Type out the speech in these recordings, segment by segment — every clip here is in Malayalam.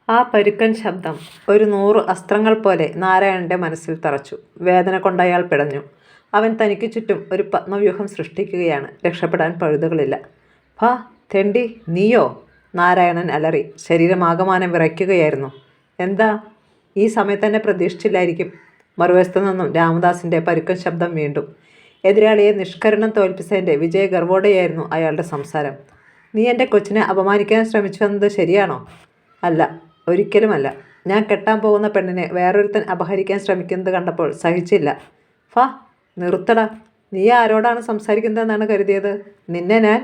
ആ പരുക്കൻ ശബ്ദം ഒരു 100 അസ്ത്രങ്ങൾ പോലെ നാരായണന്റെ മനസ്സിൽ തറച്ചു. വേദന കൊണ്ടയാൾ പിടഞ്ഞു. അവൻ തനിക്കു ചുറ്റും ഒരു പത്മവ്യൂഹം സൃഷ്ടിക്കുകയാണ്. രക്ഷപ്പെടാൻ പഴുതുകളില്ല. "ഭാ തെണ്ടി, നീയോ?" നാരായണൻ അലറി. ശരീരമാകമാനം വിറയ്ക്കുകയായിരുന്നു. "എന്താ? ഈ സമയത്തന്നെ പ്രതീക്ഷിച്ചില്ലായിരിക്കും." മറുവശത്തു നിന്നും രാമദാസിന്റെ പരുക്കൻ ശബ്ദം വീണ്ടും. എതിരാളിയെ നിഷ്കരുണം തോൽപ്പിച്ചതിന്റെ വിജയഗർവോടെയായിരുന്നു അയാളുടെ സംസാരം. "നീ എൻ്റെ കൊച്ചിനെ അപമാനിക്കാൻ ശ്രമിച്ചു എന്നത് ശരിയാണോ?" "അല്ല, ഒരിക്കലുമല്ല. ഞാൻ കെട്ടാൻ പോകുന്ന പെണ്ണിനെ വേറൊരുത്തൻ അപഹരിക്കാൻ ശ്രമിക്കുന്നത് കണ്ടപ്പോൾ സഹിച്ചില്ല." "ഫാ നിർത്തടാ. നീ ആരോടാണ് സംസാരിക്കുന്നതെന്നാണ് കരുതിയത്? നിന്നെ ഞാൻ..."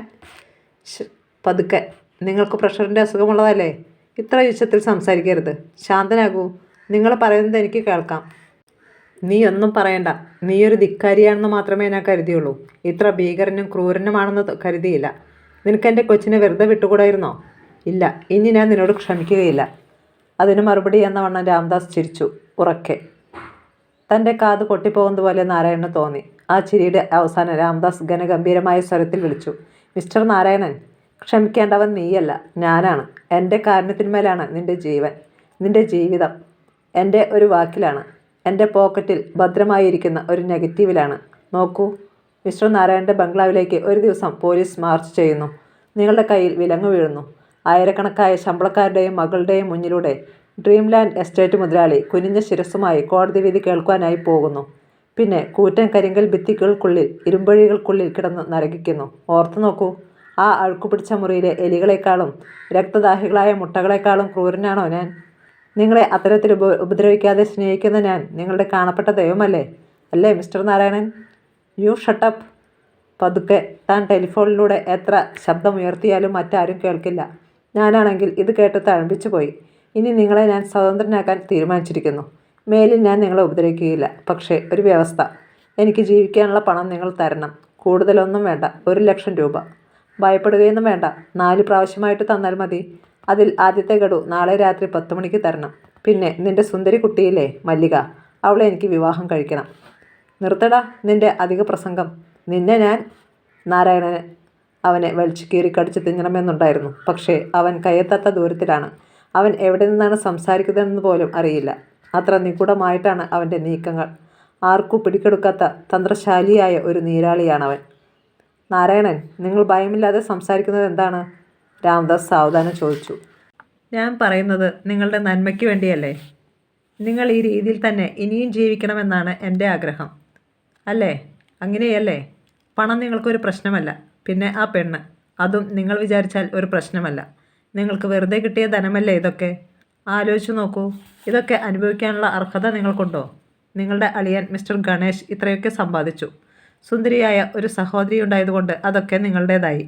പതുക്കെ. "നിങ്ങൾക്ക് പ്രഷറിൻ്റെ അസുഖമുള്ളതല്ലേ? ഇത്ര ഉച്ചത്തിൽ സംസാരിക്കരുത്. ശാന്തനാകൂ. നിങ്ങൾ പറയുന്നത് എനിക്ക് കേൾക്കാം." "നീ ഒന്നും പറയണ്ട. നീയൊരു ധിക്കാരിയാണെന്ന് മാത്രമേ ഞാൻ കരുതിയുള്ളൂ. ഇത്ര ഭീകരനും ക്രൂരനുമാണെന്ന് കരുതിയില്ല. നിനക്കെൻ്റെ കൊച്ചിനെ വെറുതെ വിട്ടുകൂടായിരുന്നോ?" "ഇല്ല, ഇനി ഞാൻ നിന്നോട് ക്ഷമിക്കുകയില്ല." അതിന് മറുപടി എന്ന വണ്ണം രാമദാസ് ചിരിച്ചു, ഉറക്കെ. തൻ്റെ കാത് പൊട്ടിപ്പോകുന്നത് പോലെ നാരായണന് തോന്നി. ആ ചിരിയുടെ അവസാനം രാമദാസ് ഘനഗംഭീരമായ സ്വരത്തിൽ വിളിച്ചു, "മിസ്റ്റർ നാരായണൻ, ക്ഷമിക്കേണ്ടവൻ നീയല്ല, ഞാനാണ്. എൻ്റെ കാരുണ്യത്തിന്മേലാണ് നിൻ്റെ ജീവൻ, നിൻ്റെ ജീവിതം. എൻ്റെ ഒരു വാക്കിലാണ്, എൻ്റെ പോക്കറ്റിൽ ഭദ്രമായിരിക്കുന്ന ഒരു നെഗറ്റീവിലാണ്. നോക്കൂ, മിസ്റ്റർ നാരായണൻ്റെ ബംഗ്ലാവിലേക്ക് ഒരു ദിവസം പോലീസ് മാർച്ച് ചെയ്യുന്നു. നിങ്ങളുടെ കയ്യിൽ വിലങ്ങ് വീഴുന്നു. ആയിരക്കണക്കായ ശമ്പളക്കാരുടെയും മകളുടെയും മുന്നിലൂടെ ഡ്രീംലാൻഡ് എസ്റ്റേറ്റ് മുതലാളി കുനിഞ്ഞ ശിരസ്സുമായി കോടതി വിധി കേൾക്കുവാനായി പോകുന്നു. പിന്നെ കൂറ്റൻ കരിങ്കൽ ഭിത്തികൾക്കുള്ളിൽ, ഇരുമ്പഴികൾക്കുള്ളിൽ കിടന്ന് നരകിക്കുന്നു. ഓർത്തു നോക്കൂ, ആ അഴുക്കുപിടിച്ച മുറിയിലെ എലികളെക്കാളും രക്തദാഹികളായ മുട്ടകളെക്കാളും ക്രൂരനാണോ ഞാൻ? നിങ്ങളെ അത്തരത്തിൽ ഉപദ്രവിക്കാതെ സ്നേഹിക്കുന്ന ഞാൻ നിങ്ങളുടെ കാണപ്പെട്ട ദൈവമല്ലേ? അല്ലേ മിസ്റ്റർ നാരായണൻ?" "U shut up." പതുക്കെ. "താൻ ടെലിഫോണിലൂടെ എത്ര ശബ്ദമുയർത്തിയാലും മറ്റാരും കേൾക്കില്ല. ഞാനാണെങ്കിൽ ഇത് കേട്ട് തഴമ്പിച്ചു പോയി. ഇനി നിങ്ങളെ ഞാൻ സ്വതന്ത്രനാക്കാൻ തീരുമാനിച്ചിരിക്കുന്നു. മേലിൽ ഞാൻ നിങ്ങളെ ഉപദ്രവിക്കുകയില്ല. പക്ഷേ ഒരു വ്യവസ്ഥ. എനിക്ക് ജീവിക്കാനുള്ള പണം നിങ്ങൾ തരണം. കൂടുതലൊന്നും വേണ്ട, 1,00,000 രൂപ. ഭയപ്പെടുകയൊന്നും വേണ്ട. 4 പ്രാവശ്യമായിട്ട് തന്നാൽ മതി. അതിൽ ആദ്യത്തെ ഗഡു നാളെ രാത്രി 10 മണിക്ക് തരണം. പിന്നെ നിൻ്റെ സുന്ദരി കുട്ടിയില്ലേ, മല്ലിക, അവളെ എനിക്ക് വിവാഹം കഴിക്കണം." "നിർത്തടാ നിൻ്റെ അധിക പ്രസംഗം. നിന്നെ ഞാൻ..." നാരായണന് അവനെ വലിച്ചു കീറി കടിച്ചു തിന്നണമെന്നുണ്ടായിരുന്നു. പക്ഷേ അവൻ കയ്യെത്താത്ത ദൂരത്തിലാണ്. അവൻ എവിടെ നിന്നാണ് സംസാരിക്കുന്നതെന്ന് പോലും അറിയില്ല. അത്ര നിഗൂഢമായിട്ടാണ് അവൻ്റെ നീക്കങ്ങൾ. ആർക്കും പിടിക്കെടുക്കാത്ത തന്ത്രശാലിയായ ഒരു നീരാളിയാണവൻ. "നാരായണൻ, നിങ്ങൾ ഭയമില്ലാതെ സംസാരിക്കുന്നത് എന്താണ്?" രാമദാസ് സാവധാനം ചോദിച്ചു. "ഞാൻ പറയുന്നത് നിങ്ങളുടെ നന്മയ്ക്ക് വേണ്ടിയല്ലേ? നിങ്ങൾ ഈ രീതിയിൽ തന്നെ ഇനിയും ജീവിക്കണമെന്നാണ് എൻ്റെ ആഗ്രഹം. അല്ലേ? അങ്ങനെയല്ലേ? പണം നിങ്ങൾക്കൊരു പ്രശ്നമല്ല. പിന്നെ ആ പെണ്ണ്, അതും നിങ്ങൾ വിചാരിച്ചാൽ ഒരു പ്രശ്നമല്ല. നിങ്ങൾക്ക് വെറുതെ കിട്ടിയ ധനമല്ലേ ഇതൊക്കെ? ആലോചിച്ചു നോക്കൂ. ഇതൊക്കെ അനുഭവിക്കാനുള്ള അർഹത നിങ്ങൾക്കുണ്ടോ? നിങ്ങളുടെ അളിയൻ മിസ്റ്റർ ഗണേഷ് ഇത്രയൊക്കെ സമ്പാദിച്ചു. സുന്ദരിയായ ഒരു സഹോദരി ഉണ്ടായതുകൊണ്ട് അതൊക്കെ നിങ്ങളുടേതായി.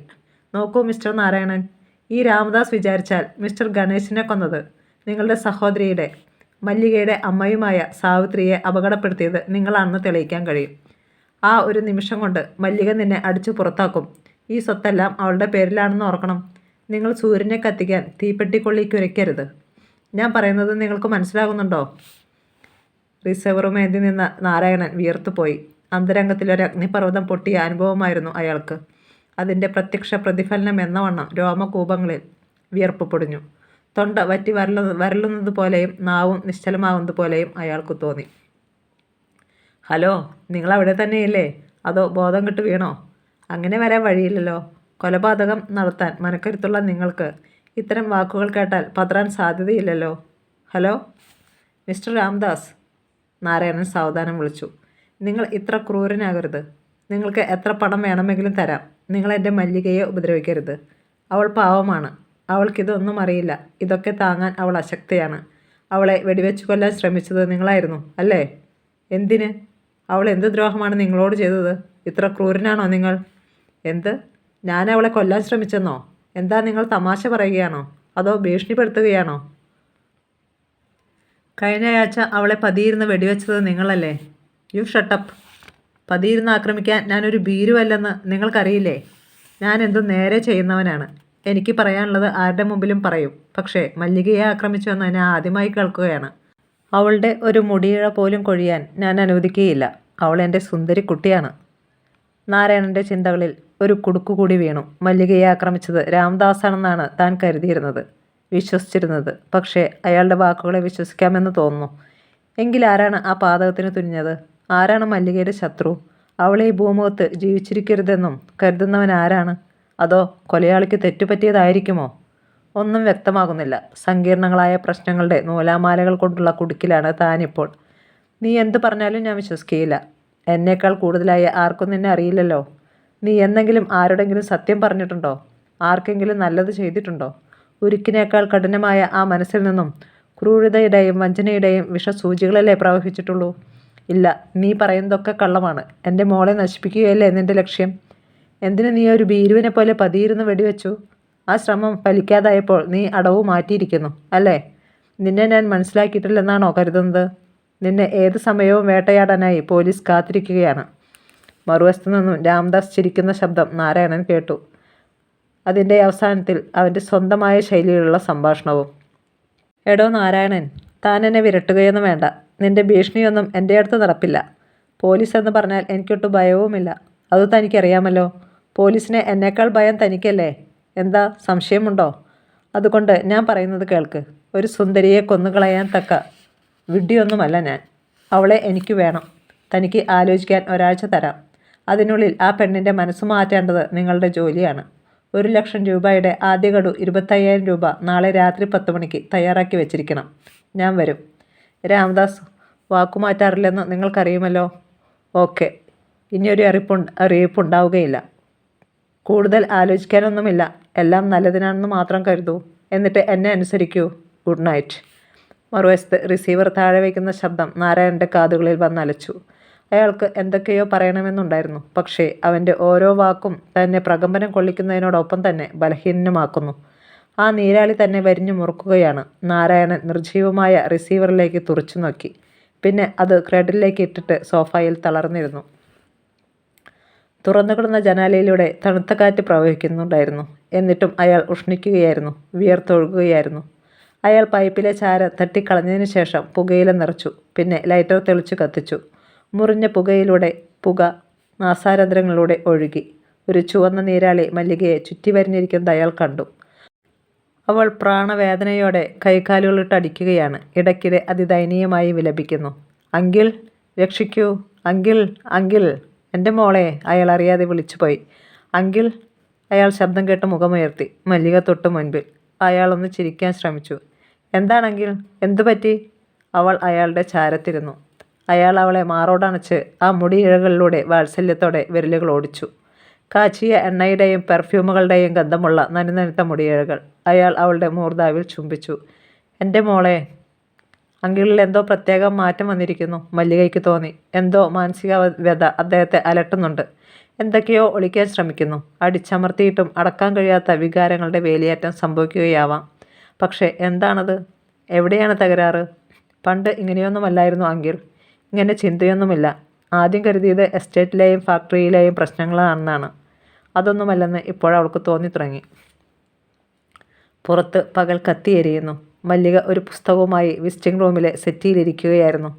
നോക്കൂ മിസ്റ്റർ നാരായണൻ, ഈ രാമദാസ് വിചാരിച്ചാൽ മിസ്റ്റർ ഗണേശിനെ കൊന്നത് നിങ്ങളുടെ സഹോദരിയുടെ, മല്ലികയുടെ അമ്മയുമായ സാവിത്രിയെ അപകടപ്പെടുത്തിയത് നിങ്ങളാണെന്ന് തെളിയിക്കാൻ കഴിയും. ആ ഒരു നിമിഷം കൊണ്ട് മല്ലിക നിന്നെ അടിച്ചു പുറത്താക്കും. ഈ സ്വത്തെല്ലാം അവളുടെ പേരിലാണെന്ന് ഓർക്കണം. നിങ്ങൾ സൂര്യനെ കത്തിക്കാൻ തീപ്പെട്ടിക്കൊള്ളിക്കുരയ്ക്കരുത്. ഞാൻ പറയുന്നത് നിങ്ങൾക്ക് മനസ്സിലാകുന്നുണ്ടോ?" റിസീവറുമേന്തി നിന്ന നാരായണൻ വിയർത്തുപോയി. അന്തരംഗത്തിലൊരു അഗ്നിപർവ്വതം പൊട്ടിയ അനുഭവമായിരുന്നു അയാൾക്ക്. അതിൻ്റെ പ്രത്യക്ഷ പ്രതിഫലനം എന്നവണ്ണം രോമകൂപങ്ങളിൽ വിയർപ്പ് പൊടിഞ്ഞു. തൊണ്ട വറ്റി വരളുന്നത് പോലെയും നാവും നിശ്ചലമാകുന്നത് പോലെയും അയാൾക്ക് തോന്നി. "ഹലോ, നിങ്ങളവിടെ തന്നെയല്ലേ? അതോ ബോധം കെട്ട് വീണോ?" "അങ്ങനെ വരാൻ വഴിയില്ലല്ലോ. കൊലപാതകം നടത്താൻ മനക്കരുത്തുള്ള നിങ്ങൾക്ക് ഇത്തരം വാക്കുകൾ കേട്ടാൽ പതറാൻ സാധ്യതയില്ലല്ലോ." "ഹലോ മിസ്റ്റർ രാമദാസ്," നാരായണൻ സാവധാനം വിളിച്ചു. "നിങ്ങൾ ഇത്ര ക്രൂരനാകരുത്. നിങ്ങൾക്ക് എത്ര പണം വേണമെങ്കിലും തരാം. നിങ്ങൾ എൻ്റെ മല്ലികയെ ഉപദ്രവിക്കരുത്. അവൾ പാവമാണ്. അവൾക്കിതൊന്നും അറിയില്ല. ഇതൊക്കെ താങ്ങാൻ അവൾ അശക്തയാണ്. അവളെ വെടിവെച്ച് കൊല്ലാൻ ശ്രമിച്ചത് നിങ്ങളായിരുന്നു, അല്ലേ? എന്തിന്? അവൾ എന്ത് ദ്രോഹമാണ് നിങ്ങളോട് ചെയ്തത്? ഇത്ര ക്രൂരനാണോ നിങ്ങൾ?" "എന്ത്? ഞാൻ അവളെ കൊല്ലാൻ ശ്രമിച്ചെന്നോ? എന്താ നിങ്ങൾ തമാശ പറയുകയാണോ? അതോ ഭീഷണിപ്പെടുത്തുകയാണോ? കഴിഞ്ഞയാഴ്ച അവളെ പതിയിരുന്ന് വെടിവെച്ചത് നിങ്ങളല്ലേ?" "U shut up. പതിയിരുന്ന് ആക്രമിക്കാൻ ഞാനൊരു ഭീരുവല്ലെന്ന് നിങ്ങൾക്കറിയില്ലേ? ഞാൻ എന്തും നേരെ ചെയ്യുന്നവനാണ്. എനിക്ക് പറയാനുള്ളത് ആരുടെ മുമ്പിലും പറയും. പക്ഷേ മല്ലികയെ ആക്രമിച്ചുവെന്ന് ഞാൻ ആദ്യമായി കേൾക്കുകയാണ്. അവളുടെ ഒരു മുടിയിഴ പോലും കൊഴിയാൻ ഞാൻ അനുവദിക്കുകയില്ല. അവൾ എൻ്റെ സുന്ദരി കുട്ടിയാണ്." നാരായണൻ്റെ ചിന്തകളിൽ ഒരു കുടുക്കുകൂടി വീണു. മല്ലികയെ ആക്രമിച്ചത് രാമദാസാണെന്നാണ് താൻ കരുതിയിരുന്നത്. വിശ്വസിച്ചിരുന്നത്. പക്ഷേ അയാളുടെ വാക്കുകളെ വിശ്വസിക്കാമെന്ന് തോന്നുന്നു. എങ്കിൽ ആരാണ് ആ പാതകത്തിന് തുനിഞ്ഞത്? ആരാണ് മല്ലികയുടെ ശത്രു? അവളെ ഈ ഭൂമുഖത്ത് ജീവിച്ചിരിക്കരുതെന്നും കരുതുന്നവൻ ആരാണ്? അതോ കൊലയാളിക്ക് തെറ്റുപറ്റിയതായിരിക്കുമോ? ഒന്നും വ്യക്തമാകുന്നില്ല. സങ്കീർണങ്ങളായ പ്രശ്നങ്ങളുടെ നൂലാമാലകൾ കൊണ്ടുള്ള കുടുക്കിലാണ് താനിപ്പോൾ. നീ എന്തു പറഞ്ഞാലും ഞാൻ വിശ്വസിക്കുകയില്ല. എന്നേക്കാൾ കൂടുതലായി ആർക്കും നിന്നെ അറിയില്ലല്ലോ. നീ എന്നെങ്കിലും ആരോടെങ്കിലും സത്യം പറഞ്ഞിട്ടുണ്ടോ? ആർക്കെങ്കിലും നല്ലത് ചെയ്തിട്ടുണ്ടോ? ഉരുക്കിനേക്കാൾ കഠിനമായ ആ മനസ്സിൽ നിന്നും ക്രൂരതയുടെയും വഞ്ചനയുടെയും വിഷസൂചികളല്ലേ പ്രവഹിച്ചിട്ടുള്ളൂ? ഇല്ല, നീ പറയുന്നതൊക്കെ കള്ളമാണ്. എൻ്റെ മോളെ നശിപ്പിക്കുകയല്ലേ നിൻ്റെ ലക്ഷ്യം? എന്തിനു നീ ഒരു ഭീരുവിനെ പോലെ പതിയിരുന്ന് വെടിവെച്ചു? ആ ശ്രമം ഫലിക്കാതായപ്പോൾ നീ അടവ് മാറ്റിയിരിക്കുന്നു അല്ലേ? നിന്നെ ഞാൻ മനസ്സിലാക്കിയിട്ടില്ലെന്നാണോ കരുതുന്നത്? നിന്നെ ഏത് സമയവും വേട്ടയാടാനായി പോലീസ് കാത്തിരിക്കുകയാണ്. മറുവശത്തു നിന്നും രാംദാസ് ചിരിക്കുന്ന ശബ്ദം നാരായണൻ കേട്ടു. അതിൻ്റെ അവസാനത്തിൽ അവൻ്റെ സ്വന്തമായ ശൈലിയിലുള്ള സംഭാഷണവും. എടോ നാരായണൻ, താൻ എന്നെ വിരട്ടുകയൊന്നും വേണ്ട. നിന്റെ ഭീഷണിയൊന്നും എൻ്റെ അടുത്ത് നടപ്പില്ല. പോലീസ് എന്ന് പറഞ്ഞാൽ എനിക്കൊട്ടും ഭയവുമില്ല. അത് തനിക്കറിയാമല്ലോ. പോലീസിനെ എന്നേക്കാൾ ഭയം തനിക്കല്ലേ? എന്താ സംശയമുണ്ടോ? അതുകൊണ്ട് ഞാൻ പറയുന്നത് കേൾക്ക്. ഒരു സുന്ദരിയെ കൊന്നുകളയാൻ തക്ക വിഡ്ഢിയൊന്നുമല്ല ഞാൻ. അവളെ എനിക്ക് വേണം. തനിക്ക് ആലോചിക്കാൻ ഒരാഴ്ച തരാം. അതിനുള്ളിൽ ആ പെണ്ണിൻ്റെ മനസ്സ് മാറ്റേണ്ടത് നിങ്ങളുടെ ജോലിയാണ്. 1,00,000 രൂപയുടെ ആദ്യ ഗഡു 25,000 രൂപ നാളെ രാത്രി 10 മണിക്ക് തയ്യാറാക്കി വെച്ചിരിക്കണം. ഞാൻ വരും. രാംദാസ് വാക്കുമാറ്റാറില്ലെന്ന് നിങ്ങൾക്കറിയുമല്ലോ. ഓക്കെ, ഇനിയൊരു അറിയിപ്പുണ്ടാവുകയില്ല. കൂടുതൽ ആലോചിക്കാനൊന്നുമില്ല. എല്ലാം നല്ലതിനാണെന്ന് മാത്രം കരുതൂ. എന്നിട്ട് എന്നെ അനുസരിക്കൂ. Good night. മറുവശത്ത് റിസീവർ താഴെ വയ്ക്കുന്ന ശബ്ദം നാരായണൻ്റെ കാതുകളിൽ വന്നലച്ചു. അയാൾക്ക് എന്തൊക്കെയോ പറയണമെന്നുണ്ടായിരുന്നു. പക്ഷേ അവൻ്റെ ഓരോ വാക്കും തന്നെ പ്രകമ്പനം കൊള്ളിക്കുന്നതിനോടൊപ്പം തന്നെ ബലഹീനമാക്കുന്നു. ആ നീരാളി തന്നെ വരിഞ്ഞു മുറുക്കുകയാണ്. നാരായണൻ നിർജീവമായ റിസീവറിലേക്ക് തുറച്ചു നോക്കി. പിന്നെ അത് ക്രെഡിലേക്ക് ഇട്ടിട്ട് സോഫയിൽ തളർന്നിരുന്നു. തുറന്നുകിടന്ന ജനാലയിലൂടെ തണുത്ത കാറ്റ് പ്രവഹിക്കുന്നുണ്ടായിരുന്നു. എന്നിട്ടും അയാൾ ഉഷ്ണിക്കുകയായിരുന്നു, വിയർത്തൊഴുകുകയായിരുന്നു. അയാൾ പൈപ്പിലെ ചാര തട്ടിക്കളഞ്ഞതിന് ശേഷം പുകയില നിറച്ചു. പിന്നെ ലൈറ്റർ തെളിച്ചു കത്തിച്ചു. മുറിഞ്ഞ പുക നാസാരന്ധ്രങ്ങളിലൂടെ ഒഴുകി. ഒരു ചുവന്ന നീരാളി മല്ലികയെ ചുറ്റി വരിഞ്ഞിരിക്കുന്നത് അയാൾ കണ്ടു. അവൾ പ്രാണവേദനയോടെ കൈകാലുകളിട്ട് അടിക്കുകയാണ്. ഇടയ്ക്കിടെ അതിദയനീയമായി വിലപിക്കുന്നു. അങ്കിൾ, രക്ഷിക്കൂ, അങ്കിൾ, അങ്കിൾ, എൻ്റെ മോളെ, അയാൾ അറിയാതെ വിളിച്ചുപോയി. അങ്കിൾ. അയാൾ ശബ്ദം കേട്ട് മുഖമുയർത്തി. മല്ലിക തൊട്ട് മുൻപിൽ. അയാളൊന്ന് ചിരിക്കാൻ ശ്രമിച്ചു. എന്താണെങ്കിൽ? എന്തു പറ്റി? അവൾ അയാളുടെ ചാരത്തിരുന്നു. അയാൾ അവളെ മാറോടണച്ച് ആ മുടിയിഴകളിലൂടെ വാത്സല്യത്തോടെ വിരലുകൾ ഓടിച്ചു. കാച്ചിയ എണ്ണയുടെയും പെർഫ്യൂമുകളുടെയും ഗന്ധമുള്ള നനുനനുത്ത മുടിയിഴകൾ. അയാൾ അവളുടെ മൂർധാവിൽ ചുംബിച്ചു. എൻ്റെ മോളെ. അങ്കിളിൽ എന്തോ പ്രത്യേകം മാറ്റം വന്നിരിക്കുന്നു. മല്ലികയ്ക്ക് തോന്നി. എന്തോ മാനസിക വ്യത അദ്ദേഹത്തെ അലട്ടുന്നുണ്ട്. എന്തൊക്കെയോ ഒളിക്കാൻ ശ്രമിക്കുന്നു. അടിച്ചമർത്തിയിട്ടും അടക്കാൻ കഴിയാത്ത വികാരങ്ങളുടെ വേലിയേറ്റം സംഭവിക്കുകയാവാം. പക്ഷേ എന്താണത്? എവിടെയാണ് തകരാറ്? പണ്ട് ഇങ്ങനെയൊന്നുമല്ലായിരുന്നു അങ്കിൾ. ഇങ്ങനെ ചിന്തയൊന്നുമില്ല. ആദ്യം കരുതിയത് എസ്റ്റേറ്റിലെയും ഫാക്ടറിയിലെയും പ്രശ്നങ്ങളാണെന്നാണ്. അതൊന്നുമല്ലെന്ന് ഇപ്പോഴവൾക്ക് തോന്നി തുടങ്ങി. പുറത്ത് പകൽ കത്തിയെരിയുന്നു. മല്ലിക ഒരു പുസ്തകവുമായി വിസിറ്റിംഗ് റൂമിലെ സെറ്റിയിലിരിക്കുകയായിരുന്നു.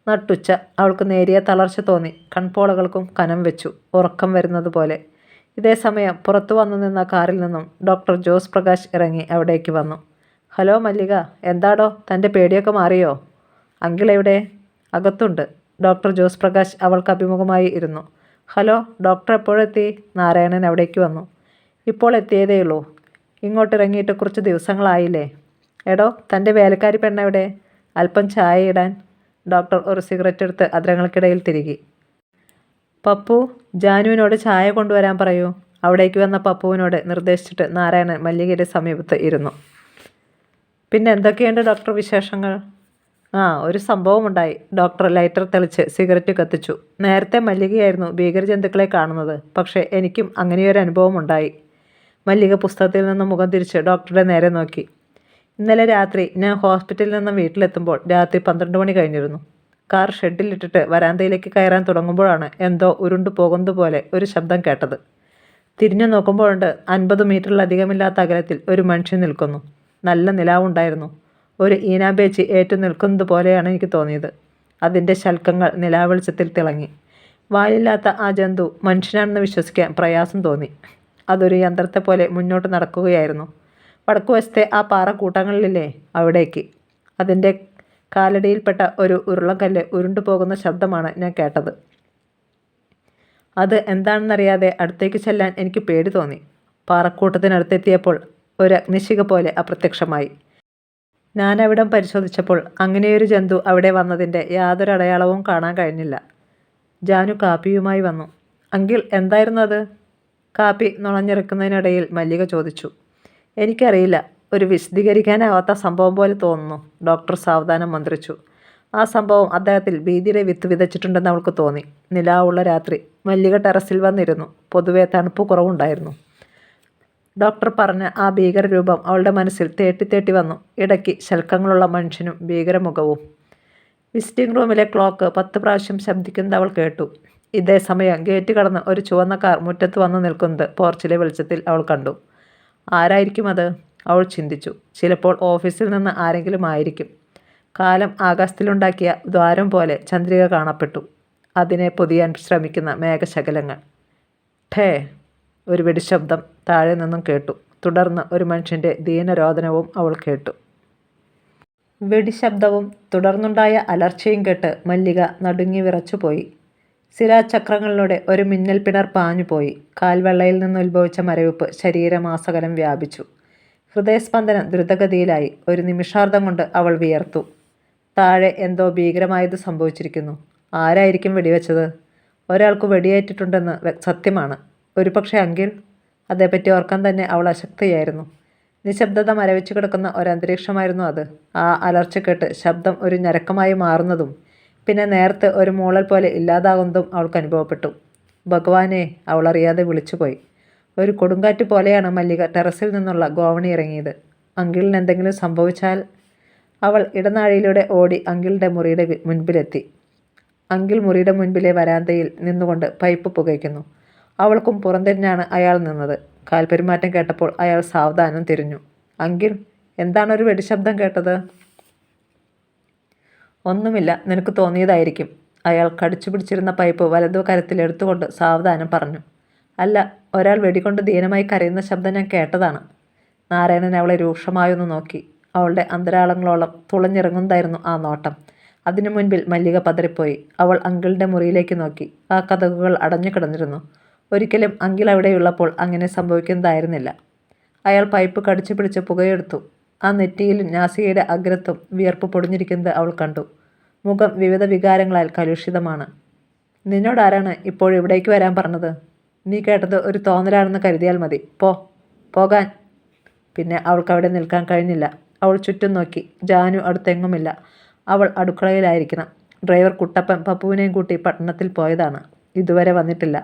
നട്ടുച്ച. അവൾക്ക് നേരിയ തളർച്ച തോന്നി. കൺപോളകൾക്കും കനം വെച്ചു. ഉറക്കം വരുന്നത് പോലെ. ഇതേ സമയം പുറത്തു വന്നു നിന്ന കാറിൽ നിന്നും ഡോക്ടർ ജോസ് പ്രകാശ് ഇറങ്ങി അവിടേക്ക് വന്നു. ഹലോ മല്ലിക, എന്താടോ, തൻ്റെ പേടിയൊക്കെ മാറിയോ? അങ്കിൾ എവിടെ? അകത്തുണ്ട്. ഡോക്ടർ ജോസ് പ്രകാശ് അവൾക്ക് അഭിമുഖമായി ഇരുന്നു. Hello, doctor എപ്പോഴെത്തി? നാരായണൻ അവിടേക്ക് വന്നു. ഇപ്പോൾ എത്തിയതേയുള്ളൂ. ഇങ്ങോട്ടിറങ്ങിയിട്ട് കുറച്ച് ദിവസങ്ങളായില്ലേ? എടോ, തൻ്റെ വേലക്കാരി പെണ്ണെവിടെ? അല്പം ചായ ഇടാൻ. ഡോക്ടർ ഒരു സിഗരറ്റ് എടുത്ത് അദ്രങ്ങൾക്കിടയിൽ തിരുകി. പപ്പു, ജാനുവിനോട് ചായ കൊണ്ടുവരാൻ പറയൂ. അവിടേക്ക് വന്ന പപ്പുവിനോട് നിർദ്ദേശിച്ചിട്ട് നാരായണൻ മല്ലികയുടെ സമീപത്ത് ഇരുന്നു. പിന്നെ എന്തൊക്കെയുണ്ട് ഡോക്ടർ വിശേഷങ്ങൾ? ഒരു സംഭവമുണ്ടായി. ഡോക്ടർ ലൈറ്റർ തെളിച്ച് സിഗരറ്റ് കത്തിച്ചു. നേരത്തെ മല്ലികയായിരുന്നു ഭീകരജന്തുക്കളെ കാണുന്നത്. പക്ഷേ എനിക്കും അങ്ങനെയൊരു അനുഭവം ഉണ്ടായി. മല്ലിക പുസ്തകത്തിൽ നിന്ന് മുഖം തിരിച്ച് ഡോക്ടറുടെ നേരെ നോക്കി. ഇന്നലെ രാത്രി ഞാൻ ഹോസ്പിറ്റലിൽ നിന്നും വീട്ടിലെത്തുമ്പോൾ രാത്രി 12 മണി കഴിഞ്ഞിരുന്നു. കാർ ഷെഡിലിട്ടിട്ട് വരാന്തയിലേക്ക് കയറാൻ തുടങ്ങുമ്പോഴാണ് എന്തോ ഉരുണ്ടു പോകുന്നത് പോലെ ഒരു ശബ്ദം കേട്ടത്. തിരിഞ്ഞു നോക്കുമ്പോഴുണ്ട് 50 മീറ്ററിലധികമില്ലാത്ത അകലത്തിൽ ഒരു മനുഷ്യൻ നിൽക്കുന്നു. നല്ല നിലാവുണ്ടായിരുന്നു. ഒരു ഈനാമ്പേച്ചി ഏറ്റു നിൽക്കുന്നത് പോലെയാണ് എനിക്ക് തോന്നിയത്. അതിൻ്റെ ശൽക്കങ്ങൾ നിലാവെളിച്ചത്തിൽ തിളങ്ങി. വാലില്ലാത്ത ആ ജന്തു മനുഷ്യനാണെന്ന് വിശ്വസിക്കാൻ പ്രയാസം തോന്നി. അതൊരു യന്ത്രത്തെ പോലെ മുന്നോട്ട് നടക്കുകയായിരുന്നു. വടക്കുവശത്തെ ആ പാറക്കൂട്ടങ്ങളിലില്ലേ, അവിടേക്ക്. അതിൻ്റെ കാലടിയിൽപ്പെട്ട ഒരു ഉരുളക്കല്ല് ഉരുണ്ടു പോകുന്ന ശബ്ദമാണ് ഞാൻ കേട്ടത്. അത് എന്താണെന്നറിയാതെ അടുത്തേക്ക് ചെല്ലാൻ എനിക്ക് പേടി തോന്നി. പാറക്കൂട്ടത്തിനടുത്തെത്തിയപ്പോൾ ഒരു അഗ്നിശിഖ പോലെ അപ്രത്യക്ഷമായി. ഞാനവിടം പരിശോധിച്ചപ്പോൾ അങ്ങനെയൊരു ജന്തു അവിടെ വന്നതിൻ്റെ യാതൊരു അടയാളവും കാണാൻ കഴിഞ്ഞില്ല. ജാനു കാപ്പിയുമായി വന്നു. അങ്കിൾ, എന്തായിരുന്നു അത്? കാപ്പി നുണഞ്ഞിറക്കുന്നതിനിടയിൽ മല്ലിക ചോദിച്ചു. എനിക്കറിയില്ല, ഒരു വിശദീകരിക്കാനാവാത്ത സംഭവം പോലെ തോന്നുന്നു, ഡോക്ടർ സാവധാനം മന്ത്രിച്ചു. ആ സംഭവം അദ്ദേഹത്തിൽ ഭീതിയുടെ വിത്ത് വിതച്ചിട്ടുണ്ടെന്ന് അവൾക്ക് തോന്നി. നിലാവുള്ള രാത്രി. മല്ലിക ടെറസിൽ വന്നിരുന്നു. പൊതുവെ തണുപ്പ് കുറവുണ്ടായിരുന്നു. ഡോക്ടർ പറഞ്ഞ ആ ഭീകരരൂപം അവളുടെ മനസ്സിൽ തേട്ടി വന്നു. ഇടയ്ക്ക് ശൽക്കങ്ങളുള്ള മനുഷ്യനും ഭീകരമുഖവും. വിസിറ്റിംഗ് റൂമിലെ ക്ലോക്ക് 10 പ്രാവശ്യം ശബ്ദിക്കുന്നത് അവൾ കേട്ടു. ഇതേ സമയം ഗേറ്റ് കടന്ന് ഒരു ചുവന്ന കാർ മുറ്റത്ത് വന്നു നിൽക്കുന്നത് പോർച്ചിലെ വെളിച്ചത്തിൽ അവൾ കണ്ടു. ആരായിരിക്കും അത്? അവൾ ചിന്തിച്ചു. ചിലപ്പോൾ ഓഫീസിൽ നിന്ന് ആരെങ്കിലും ആയിരിക്കും. കാലം ആകാശത്തിലുണ്ടാക്കിയ ദ്വാരം പോലെ ചന്ദ്രിക കാണപ്പെട്ടു. അതിനെ പൊതിയാൻ ശ്രമിക്കുന്ന മേഘശകലങ്ങൾ. ഠേ! ഒരു വെടിശബ്ദം താഴെ നിന്നും കേട്ടു. തുടർന്ന് ഒരു മനുഷ്യൻ്റെ ദീനരോദനവും അവൾ കേട്ടു. വെടിശബ്ദവും തുടർന്നുണ്ടായ അലർച്ചയും കേട്ട് മല്ലിക നടുങ്ങി വിറച്ചുപോയി. ശിരാചക്രങ്ങളിലൂടെ ഒരു മിന്നൽ പിണർ പാഞ്ഞുപോയി. കാൽവെള്ളയിൽ നിന്ന് ഉത്ഭവിച്ച മരവിപ്പ് ശരീരമാസകലം വ്യാപിച്ചു. ഹൃദയസ്പന്ദനം ദ്രുതഗതിയിലായി. ഒരു നിമിഷാർദ്ധം കൊണ്ട് അവൾ വിയർത്തു. താഴെ എന്തോ ഭീകരമായത് സംഭവിച്ചിരിക്കുന്നു. ആരായിരിക്കും വെടിവെച്ചത്? ഒരാൾക്ക് വെടിയേറ്റിട്ടുണ്ടെന്ന് സത്യമാണ്. ഒരുപക്ഷെ അങ്കിൾ. അതേപ്പറ്റി ഓർക്കാൻ തന്നെ അവൾ അശക്തയായിരുന്നു. നിശബ്ദത മരവിച്ചു കിടക്കുന്ന ഒരന്തരീക്ഷമായിരുന്നു അത്. ആ അലർച്ച കേട്ട് ശബ്ദം ഒരു ഞരക്കമായി മാറുന്നതും പിന്നെ നേരത്തെ ഒരു മൂളൽ പോലെ ഇല്ലാതാകുന്നതും അവൾക്ക് അനുഭവപ്പെട്ടു. ഭഗവാനെ, അവൾ അറിയാതെ വിളിച്ചുപോയി. ഒരു കൊടുങ്കാറ്റ് പോലെയാണ് മല്ലിക ടെറസിൽ നിന്നുള്ള ഗോവണി ഇറങ്ങിയത്. അങ്കിളിന് എന്തെങ്കിലും സംഭവിച്ചാൽ? അവൾ ഇടനാഴിയിലൂടെ ഓടി അങ്കിളിൻ്റെ മുറിയുടെ മുൻപിലെത്തി. അങ്കിൾ മുറിയുടെ മുൻപിലെ വരാന്തയിൽ നിന്നുകൊണ്ട് പൈപ്പ് പുകയ്ക്കുന്നു. അവൾക്കും പുറംതിരിഞ്ഞാണ് അയാൾ നിന്നത്. കാൽപെരുമാറ്റം കേട്ടപ്പോൾ അയാൾ സാവധാനം തിരിഞ്ഞു. അങ്കിൾ, എന്താണ് ഒരു വെടിശബ്ദം കേട്ടത്? ഒന്നുമില്ല, നിനക്ക് തോന്നിയതായിരിക്കും. അയാൾ കടിച്ചു പിടിച്ചിരുന്ന പൈപ്പ് വലതു കരത്തിലെടുത്തുകൊണ്ട് സാവധാനം പറഞ്ഞു. അല്ല, ഒരാൾ വെടികൊണ്ട് ദീനമായി കരയുന്ന ശബ്ദം ഞാൻ കേട്ടതാണ്. നാരായണൻ അവളെ രൂക്ഷമായൊന്ന് നോക്കി. അവളുടെ അന്തരാളങ്ങളോളം തുളഞ്ഞിറങ്ങുന്നതായിരുന്നു ആ നോട്ടം. അതിനു മുൻപിൽ മല്ലിക പതറിപ്പോയി. അവൾ അങ്കിളിൻ്റെ മുറിയിലേക്ക് നോക്കി. ആ കതകുകൾ അടഞ്ഞു കിടന്നിരുന്നു. ഒരിക്കലും അങ്കിൾ അവിടെയുള്ളപ്പോൾ അങ്ങനെ സംഭവിക്കുന്നതായിരുന്നില്ല. അയാൾ പൈപ്പ് കടിച്ചു പിടിച്ച് പുകയെടുത്തു. ആ നെറ്റിയിലും നാസികയുടെ അഗ്രത്തും വിയർപ്പ് പൊടിഞ്ഞിരിക്കുന്നത് അവൾ കണ്ടു. മുഖം വിവിധ വികാരങ്ങളാൽ കലുഷിതമാണ്. നിന്നോടാരാണ് ഇപ്പോഴിവിടേക്ക് വരാൻ പറഞ്ഞത്? നീ കേട്ടത് ഒരു തോന്നലാണെന്ന് കരുതിയാൽ മതി. പോകാൻ. പിന്നെ അവൾക്ക് അവിടെ നിൽക്കാൻ കഴിഞ്ഞില്ല. അവൾ ചുറ്റും നോക്കി. ജാനു അടുത്തെങ്ങുമില്ല. അവൾ അടുക്കളയിലായിരിക്കണം. ഡ്രൈവർ കുട്ടപ്പൻ പപ്പുവിനെയും കൂട്ടി പട്ടണത്തിൽ പോയതാണ്. ഇതുവരെ വന്നിട്ടില്ല.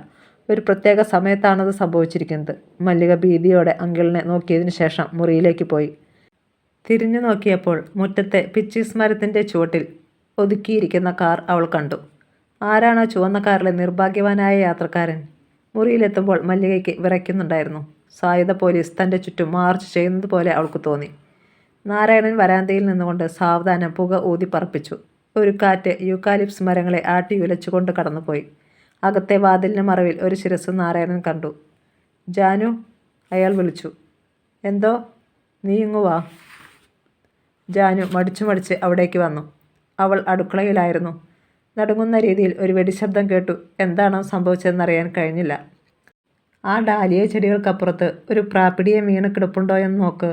ഒരു പ്രത്യേക സമയത്താണത് സംഭവിച്ചിരിക്കുന്നത്. മല്ലിക ഭീതിയോടെ അങ്കിളിനെ നോക്കിയതിനു ശേഷം മുറിയിലേക്ക് പോയി. തിരിഞ്ഞു നോക്കിയപ്പോൾ മുറ്റത്തെ പിച്ചീസ് മരത്തിൻ്റെ ചുവട്ടിൽ ഒതുക്കിയിരിക്കുന്ന കാർ അവൾ കണ്ടു. ആരാണ് ചുവന്ന കാറിലെ നിർഭാഗ്യവാനായ യാത്രക്കാരൻ? മുറിയിലെത്തുമ്പോൾ മല്ലികയ്ക്ക് വിറയ്ക്കുന്നുണ്ടായിരുന്നു. സായുധ പോലീസ് തൻ്റെ ചുറ്റും മാർച്ച് ചെയ്യുന്നത് പോലെ അവൾക്ക് തോന്നി. നാരായണൻ വരാന്തയിൽ നിന്നുകൊണ്ട് സാവധാനം പുക ഊതി പറപ്പിച്ചു. ഒരു കാറ്റ് യൂക്കാലിപ്സ് മരങ്ങളെ ആട്ടി ഉലച്ചുകൊണ്ട് കടന്നുപോയി. അകത്തെ വാതിലിന് മറവിൽ ഒരു ശിരസ് നാരായണൻ കണ്ടു. ജാനു, അയാൾ വിളിച്ചു. എന്തോ? നീ ഇങ്ങു വാ. ജാനു മടിച്ച് അവിടേക്ക് വന്നു. അവൾ അടുക്കളയിലായിരുന്നു. നടുങ്ങുന്ന രീതിയിൽ ഒരു വെടിശബ്ദം കേട്ടു. എന്താണോ സംഭവിച്ചതെന്നറിയാൻ കഴിഞ്ഞില്ല. ആ ഡാലിയ ചെടികൾക്കപ്പുറത്ത് ഒരു പ്രാപ്പിടിയെ വീണ് കിടപ്പുണ്ടോയെന്ന് നോക്ക്.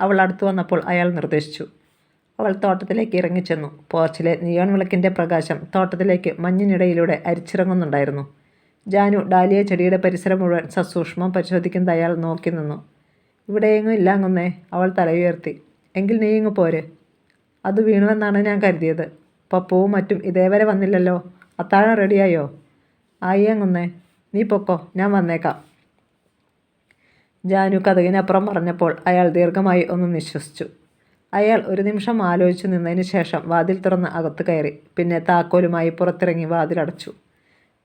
അവൾ അടുത്തു വന്നപ്പോൾ അയാൾ നിർദ്ദേശിച്ചു. അവൾ തോട്ടത്തിലേക്ക് ഇറങ്ങിച്ചെന്നു. പോർച്ചിലെ നിയോൺ വിളക്കിൻ്റെ പ്രകാശം തോട്ടത്തിലേക്ക് മഞ്ഞിനിടയിലൂടെ അരിച്ചിറങ്ങുന്നുണ്ടായിരുന്നു. ജാനു ഡാലിയ ചെടിയുടെ പരിസരം മുഴുവൻ സസൂക്ഷ്മം പരിശോധിക്കുന്നത് അയാൾ നോക്കി നിന്നു. ഇവിടെയെങ്ങും ഇല്ലാങ്ങുന്നേ. അവൾ തലയുയർത്തി. എങ്കിൽ നീ ഇങ്ങ് പോര്. അത് വീണുവെന്നാണ് ഞാൻ കരുതിയത്. പപ്പുവും മറ്റും ഇതേവരെ വന്നില്ലല്ലോ. അത്താഴം റെഡിയായോ? ആയി അങ്ങുന്നേ. നീ പൊക്കോ, ഞാൻ വന്നേക്കാം. ജാനു കതകിനപ്പുറം പറഞ്ഞപ്പോൾ അയാൾ ദീർഘമായി ഒന്ന് നിശ്വസിച്ചു. അയാൾ ഒരു നിമിഷം ആലോചിച്ചു നിന്നതിന് ശേഷം വാതിൽ തുറന്ന് അകത്ത് കയറി. പിന്നെ താക്കോലുമായി പുറത്തിറങ്ങി വാതിലടച്ചു.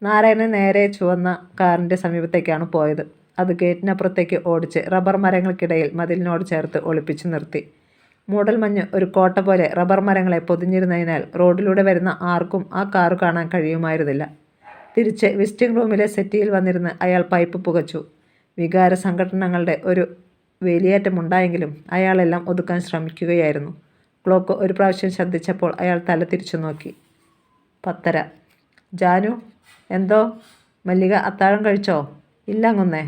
നാരായണൻ നേരെ ചുവന്ന കാറിൻ്റെ സമീപത്തേക്കാണ് പോയത്. അത് ഗേറ്റിനപ്പുറത്തേക്ക് ഓടിച്ച് റബ്ബർ മരങ്ങൾക്കിടയിൽ മതിലിനോട് ചേർത്ത് ഒളിപ്പിച്ചു നിർത്തി. മൂടൽമഞ്ഞ് ഒരു കോട്ട പോലെ റബ്ബർ മരങ്ങളെ പൊതിഞ്ഞിരുന്നതിനാൽ റോഡിലൂടെ വരുന്ന ആർക്കും ആ കാറ് കാണാൻ കഴിയുമായിരുന്നില്ല. തിരിച്ച് വിസിറ്റിംഗ് റൂമിലെ സെറ്റിയിൽ വന്നിരുന്ന് അയാൾ പൈപ്പ് പുകച്ചു. വികാര സംഘടനകളുടെ ഒരു വേലിയേറ്റമുണ്ടായെങ്കിലും അയാളെല്ലാം ഒതുക്കാൻ ശ്രമിക്കുകയായിരുന്നു. ക്ലോക്ക് ഒരു പ്രാവശ്യം ശ്രദ്ധിച്ചപ്പോൾ അയാൾ തല തിരിച്ചു നോക്കി. 10:30. ജാനു, എന്തോ? മല്ലിക അത്താഴം കഴിച്ചോ? ഇല്ല അങ്ങുന്നേ.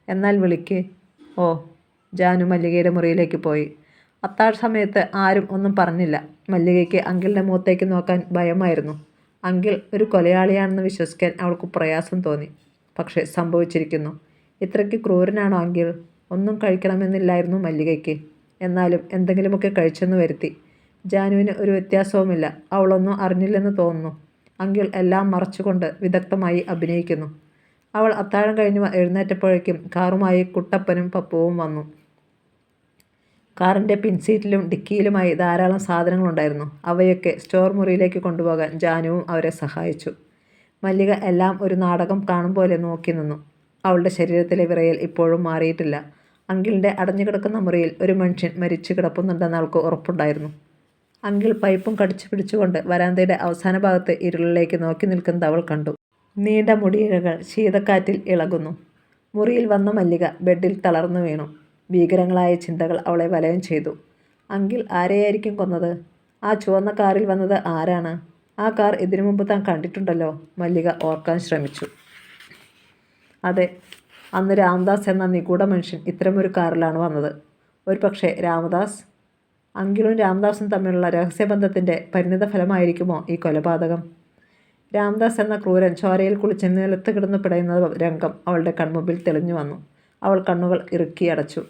എന്നാൽ വിളിക്ക്. ഓ. ജാനു മല്ലികയുടെ മുറിയിലേക്ക് പോയി. അത്താഴ സമയത്ത് ആരും ഒന്നും പറഞ്ഞില്ല. മല്ലികയ്ക്ക് അങ്കിളിൻ്റെ മുഖത്തേക്ക് നോക്കാൻ ഭയമായിരുന്നു. അങ്കിൾ ഒരു കൊലയാളിയാണെന്ന് വിശ്വസിക്കാൻ അവൾക്ക് പ്രയാസം തോന്നി. പക്ഷേ സംഭവിച്ചിരിക്കുന്നു. ഇത്രയ്ക്ക് ക്രൂരനാണോ അങ്കിൾ? ഒന്നും കഴിക്കണമെന്നില്ലായിരുന്നു മല്ലികയ്ക്ക്. എന്നാലും എന്തെങ്കിലുമൊക്കെ കഴിച്ചെന്ന് വരുത്തി. ജാനുവിന് ഒരു വ്യത്യാസവുമില്ല. അവളൊന്നും അറിഞ്ഞില്ലെന്ന് തോന്നുന്നു. അങ്കിൾ എല്ലാം മറച്ചുകൊണ്ട് വിദഗ്ധമായി അഭിനയിക്കുന്നു. അവൾ അത്താഴം കഴിഞ്ഞ് എഴുന്നേറ്റപ്പോഴേക്കും കാറുമായി കുട്ടപ്പനും പപ്പുവും വന്നു. കാറിൻ്റെ പിൻസീറ്റിലും ഡിക്കിയിലുമായി ധാരാളം സാധനങ്ങളുണ്ടായിരുന്നു. അവയൊക്കെ സ്റ്റോർ മുറിയിലേക്ക് കൊണ്ടുപോകാൻ ജാനുവും അവരെ സഹായിച്ചു. മല്ലിക എല്ലാം ഒരു നാടകം കാണും പോലെ നോക്കി നിന്നു. അവളുടെ ശരീരത്തിലെ വിറയൽ ഇപ്പോഴും മാറിയിട്ടില്ല. അങ്കിളിൻ്റെ അടഞ്ഞുകിടക്കുന്ന മുറിയിൽ ഒരു മനുഷ്യൻ മരിച്ചു കിടപ്പുന്നുണ്ടെന്ന് അവൾക്ക് ഉറപ്പുണ്ടായിരുന്നു. അങ്കിൾ പൈപ്പും കടിച്ചു പിടിച്ചുകൊണ്ട് വരാന്തയുടെ അവസാന ഭാഗത്ത് ഇരുളിലേക്ക് നോക്കി നിൽക്കുന്നത് അവൾ കണ്ടു. നീണ്ട മുടിയിഴകൾ ശീതക്കാറ്റിൽ ഇളകുന്നു. മുറിയിൽ വന്ന മല്ലിക ബെഡിൽ തളർന്നു വീണു. ഭീകരങ്ങളായ ചിന്തകൾ അവളെ വലയം ചെയ്തു. അങ്കിൾ ആരെയായിരിക്കും കൊന്നത്? ആ ചുവന്ന കാറിൽ വന്നത് ആരാണ്? ആ കാർ ഇതിനു മുമ്പ് താൻ കണ്ടിട്ടുണ്ടല്ലോ. മല്ലിക ഓർക്കാൻ ശ്രമിച്ചു. അതെ, അന്ന് രാമദാസ് എന്ന നിഗൂഢ മനുഷ്യൻ ഇത്തരമൊരു കാറിലാണ് വന്നത്. ഒരു പക്ഷേ രാമദാസ്, അങ്കിളും രാമദാസും തമ്മിലുള്ള രഹസ്യബന്ധത്തിൻ്റെ പരിണിത ഫലമായിരിക്കുമോ ഈ കൊലപാതകം? രാമദാസ് എന്ന ക്രൂരൻ ചോരയിൽ കുളിച്ച് നിലത്ത് കിടന്നു പിടയുന്ന രംഗം അവളുടെ കൺമുമ്പിൽ തെളിഞ്ഞു വന്നു. അവൾ കണ്ണുകൾ ഇറുക്കി അടച്ചു.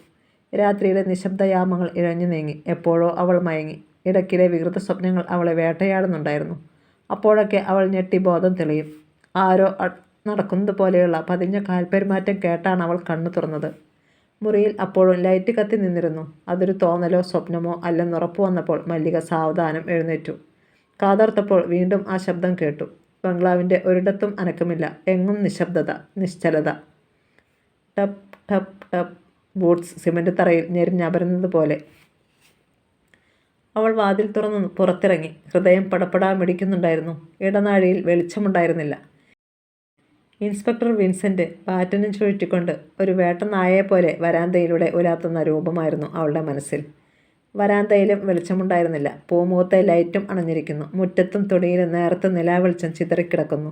രാത്രിയിലെ നിശബ്ദയാമങ്ങൾ ഇഴഞ്ഞു നീങ്ങി. എപ്പോഴോ അവൾ മയങ്ങി. ഇടയ്ക്കിടെ വികൃത സ്വപ്നങ്ങൾ അവളെ വേട്ടയാടുന്നുണ്ടായിരുന്നു. അപ്പോഴൊക്കെ അവൾ ഞെട്ടി ബോധം തെളിയും. ആരോ നടക്കുന്നത് പോലെയുള്ള പതിഞ്ഞ കാൽപ്പെരുമാറ്റം കേട്ടാണ് അവൾ കണ്ണു തുറന്നത്. മുറിയിൽ അപ്പോഴും ലൈറ്റ് കത്തി നിന്നിരുന്നു. അതൊരു തോന്നലോ സ്വപ്നമോ അല്ലെന്നുറപ്പു വന്നപ്പോൾ മല്ലിക സാവധാനം എഴുന്നേറ്റു. കാതോർത്തപ്പോൾ വീണ്ടും ആ ശബ്ദം കേട്ടു. ബംഗ്ലാവിൻ്റെ ഒരിടത്തും അനക്കമില്ല. എങ്ങും നിശബ്ദത, നിശ്ചലത. ടപ്പ് ടപ്പ് ടപ്പ്. ബൂട്ട്സ് സിമൻ്റ് തറയിൽ ഞെരിഞ്ഞമരുന്നത് പോലെ. അവൾ വാതിൽ തുറന്നു പുറത്തിറങ്ങി. ഹൃദയം പടപടാ മിടിക്കുന്നുണ്ടായിരുന്നു. ഇടനാഴിയിൽ വെളിച്ചമുണ്ടായിരുന്നില്ല. ഇൻസ്പെക്ടർ വിൻസെൻ്റ് ബാറ്റനും ചുഴറ്റിക്കൊണ്ട് ഒരു വേട്ടനായയെപ്പോലെ വരാന്തയിലൂടെ ഉലാത്തുന്ന രൂപമായിരുന്നു അവളുടെ മനസ്സിൽ. വരാന്തയിലും വെളിച്ചമുണ്ടായിരുന്നില്ല. പൂമുഖത്തെ ലൈറ്റും അണഞ്ഞിരിക്കുന്നു. മുറ്റത്തും തൊടിയിലും നേരത്തെ നിലാവെളിച്ചം ചിതറിക്കിടക്കുന്നു.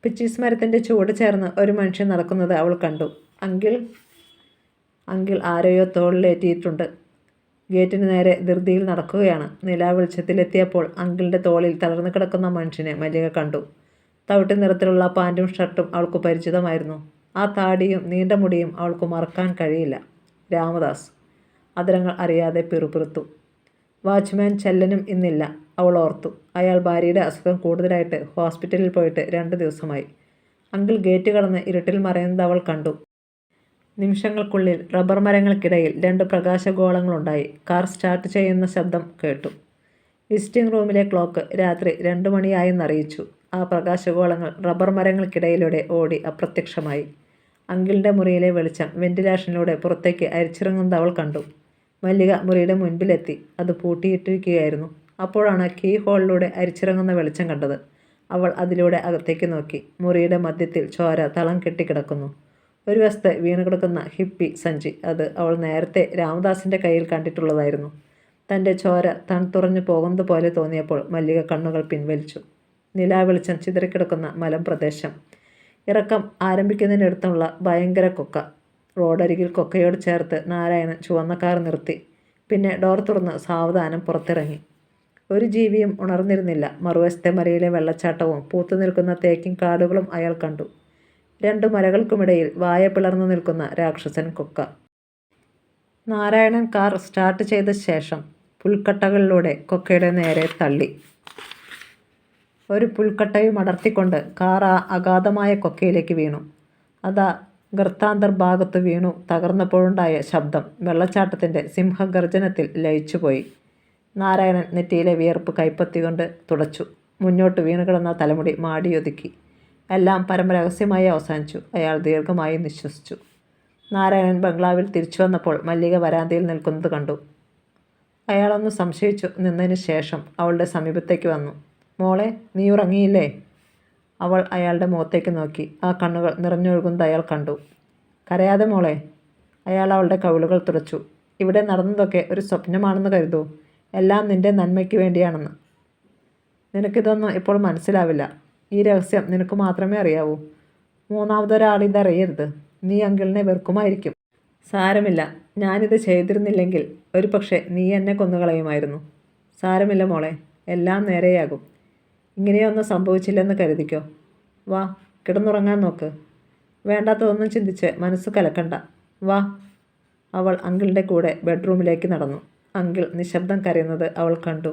പിച്ചീസ് മരത്തിൻ്റെ ചുവട് ചേർന്ന് ഒരു മനുഷ്യൻ നടക്കുന്നത് അവൾ കണ്ടു. അങ്കിൾ ആരെയോ തോളിലേറ്റിയിട്ടുണ്ട്. ഗേറ്റിന് നേരെ ധൃതിയിൽ നടക്കുകയാണ്. നിലാവെളിച്ചത്തിലെത്തിയപ്പോൾ അങ്കിളിൻ്റെ തോളിൽ തളർന്നു കിടക്കുന്ന മനുഷ്യനെ മല്ലിക കണ്ടു. തവിട്ട് നിറത്തിലുള്ള പാൻറ്റും ഷർട്ടും അവൾക്ക് പരിചിതമായിരുന്നു. ആ താടിയും നീണ്ട മുടിയും അവൾക്ക് മറക്കാൻ കഴിയില്ല. രാമദാസ്. അതരങ്ങൾ അറിയാതെ പിറുപിറുത്തു. വാച്ച്മാൻ ചെല്ലനും ഇന്നില്ല, അവൾ ഓർത്തു. അയാൾ ഭാര്യയുടെ അസുഖം കൂടുതലായിട്ട് ഹോസ്പിറ്റലിൽ പോയിട്ട് 2 ദിവസമായി. അങ്കിൾ ഗേറ്റ് കടന്ന് ഇരുട്ടിൽ മറയുന്നത് അവൾ കണ്ടു. നിമിഷങ്ങൾക്കുള്ളിൽ റബ്ബർ മരങ്ങൾക്കിടയിൽ 2 പ്രകാശഗോളങ്ങളുണ്ടായി. കാർ സ്റ്റാർട്ട് ചെയ്യുന്ന ശബ്ദം കേട്ടു. വിസിറ്റിംഗ് റൂമിലെ ക്ലോക്ക് രാത്രി 2 മണിയായെന്നറിയിച്ചു. ആ പ്രകാശഗോളങ്ങൾ റബ്ബർ മരങ്ങൾക്കിടയിലൂടെ ഓടി അപ്രത്യക്ഷമായി. അങ്കിളിൻ്റെ മുറിയിലെ വെളിച്ചം വെന്റിലേഷനിലൂടെ പുറത്തേക്ക് അരിച്ചിറങ്ങുന്നത് അവൾ കണ്ടു. മല്ലിക മുറിയുടെ മുൻപിലെത്തി. അത് പൂട്ടിയിട്ടിരിക്കുകയായിരുന്നു. അപ്പോഴാണ് കീ ഹോളിലൂടെ അരിച്ചിറങ്ങുന്ന വെളിച്ചം കണ്ടത്. അവൾ അതിലൂടെ അകത്തേക്ക് നോക്കി. മുറിയുടെ മധ്യത്തിൽ ചോര തളം കെട്ടിക്കിടക്കുന്നു. ഒരു വശത്ത് വീണുകിടക്കുന്ന ഹിപ്പി സഞ്ചി. അത് അവൾ നേരത്തെ രാമദാസിൻ്റെ കയ്യിൽ കണ്ടിട്ടുള്ളതായിരുന്നു. തൻ്റെ ചോര തണുത്തുറഞ്ഞു പോകുന്നത് പോലെ തോന്നിയപ്പോൾ മല്ലിക കണ്ണുകൾ പിൻവലിച്ചു. നിലാവെളിച്ചം ചിതറിക്കിടക്കുന്ന മലമ്പ്രദേശം. ഇറക്കം ആരംഭിക്കുന്നതിനടുത്തുള്ള ഭയങ്കര കൊക്ക. റോഡരികിൽ കൊക്കയോട് ചേർത്ത് നാരായണൻ ചുവന്ന കാർ നിർത്തി. പിന്നെ ഡോർ തുറന്ന് സാവധാനം പുറത്തിറങ്ങി. ഒരു ജീവിയും ഉണർന്നിരുന്നില്ല. മറുവശത്തെ മലയിലെ വെള്ളച്ചാട്ടവും പൂത്തു നിൽക്കുന്ന തേക്കിൻ കാടുകളും അയാൾ കണ്ടു. 2 മലകൾക്കുമിടയിൽ വായ പിളർന്നു നിൽക്കുന്ന രാക്ഷസൻ കൊക്ക. നാരായണൻ കാർ സ്റ്റാർട്ട് ചെയ്ത ശേഷം പുൽക്കട്ടകളിലൂടെ കൊക്കയുടെ നേരെ തള്ളി. ഒരു പുൽക്കട്ടയും അടർത്തിക്കൊണ്ട് കാർ ആ അഗാധമായ കൊക്കയിലേക്ക് വീണു. അതാ ഗർത്താന്തർ ഭാഗത്ത് വീണു തകർന്നപ്പോഴുണ്ടായ ശബ്ദം വെള്ളച്ചാട്ടത്തിൻ്റെ സിംഹഗർജനത്തിൽ ലയിച്ചുപോയി. നാരായണൻ നെറ്റിയിലെ വിയർപ്പ് കൈപ്പത്തികൊണ്ട് തുടച്ചു. മുന്നോട്ട് വീണുകിടന്ന തലമുടി മാടിയൊതുക്കി. എല്ലാം പരമരഹസ്യമായി അവസാനിച്ചു. അയാൾ ദീർഘമായി നിശ്വസിച്ചു. നാരായണൻ ബംഗ്ലാവിൽ തിരിച്ചു വന്നപ്പോൾ മല്ലിക വരാന്തയിൽ നിൽക്കുന്നത് കണ്ടു. അയാളൊന്ന് സംശയിച്ചു നിന്നതിന് ശേഷം അവളുടെ സമീപത്തേക്ക് വന്നു. മോളെ, നീ ഉറങ്ങിയില്ലേ? അവൾ അയാളുടെ മുഖത്തേക്ക് നോക്കി. ആ കണ്ണുകൾ നിറഞ്ഞൊഴുകുന്നത് അയാൾ കണ്ടു. കരയാതെ മോളെ. അയാൾ അവളുടെ കവിളുകൾ തുടച്ചു. ഇവിടെ നടന്നതൊക്കെ ഒരു സ്വപ്നമാണെന്ന് കരുതൂ. എല്ലാം നിൻ്റെ നന്മയ്ക്ക് വേണ്ടിയാണെന്ന്. നിനക്കിതൊന്നും ഇപ്പോൾ മനസ്സിലാവില്ല. ഈ രഹസ്യം നിനക്ക് മാത്രമേ അറിയാവൂ. മൂന്നാമതൊരാളിതറിയരുത്. നീ അങ്കിളിനെ വെറുക്കുമായിരിക്കും. സാരമില്ല. ഞാനിത് ചെയ്തിരുന്നില്ലെങ്കിൽ ഒരു പക്ഷേ നീ എന്നെ കൊന്നുകളയുമായിരുന്നു. സാരമില്ല മോളെ, എല്ലാം നേരെയാകും. ഇങ്ങനെയൊന്നും സംഭവിച്ചില്ലെന്ന് കരുതിക്കോ. വാ, കിടന്നുറങ്ങാൻ നോക്ക്. വേണ്ടാത്തതൊന്നും ചിന്തിച്ച് മനസ്സ് കലക്കണ്ട. വാ. അവൾ അങ്കിളിൻ്റെ കൂടെ ബെഡ്റൂമിലേക്ക് നടന്നു. അങ്കിൾ നിശബ്ദം കരയുന്നത് അവൾ കണ്ടു.